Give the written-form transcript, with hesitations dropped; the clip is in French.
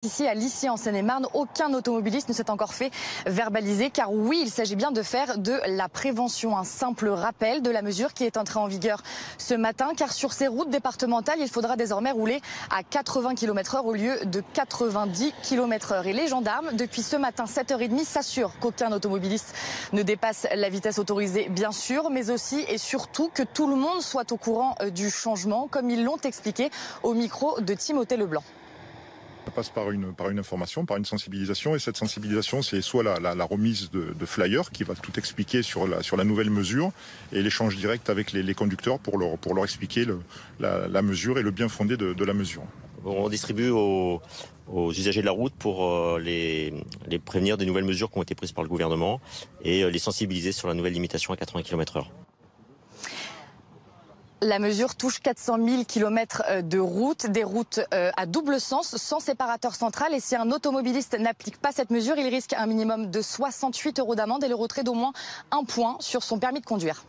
Ici à Lisieux en Seine-et-Marne, aucun automobiliste ne s'est encore fait verbaliser car oui, il s'agit bien de faire de la prévention. Un simple rappel de la mesure qui est entrée en vigueur ce matin car sur ces routes départementales, il faudra désormais rouler à 80 km/h au lieu de 90 km/h. Et les gendarmes, depuis ce matin 7h30, s'assurent qu'aucun automobiliste ne dépasse la vitesse autorisée bien sûr, mais aussi et surtout que tout le monde soit au courant du changement comme ils l'ont expliqué au micro de Timothée Leblanc. Ça passe par une information, par une sensibilisation, et cette sensibilisation, c'est soit la remise de flyers qui va tout expliquer sur la nouvelle mesure, et l'échange direct avec les conducteurs pour leur expliquer la mesure et le bien fondé de la mesure. On distribue aux usagers de la route pour les prévenir des nouvelles mesures qui ont été prises par le gouvernement et les sensibiliser sur la nouvelle limitation à 80 km/h. La mesure touche 400 000 km de route, des routes à double sens, sans séparateur central. Et si un automobiliste n'applique pas cette mesure, il risque un minimum de 68 € d'amende et le retrait d'au moins 1 point sur son permis de conduire.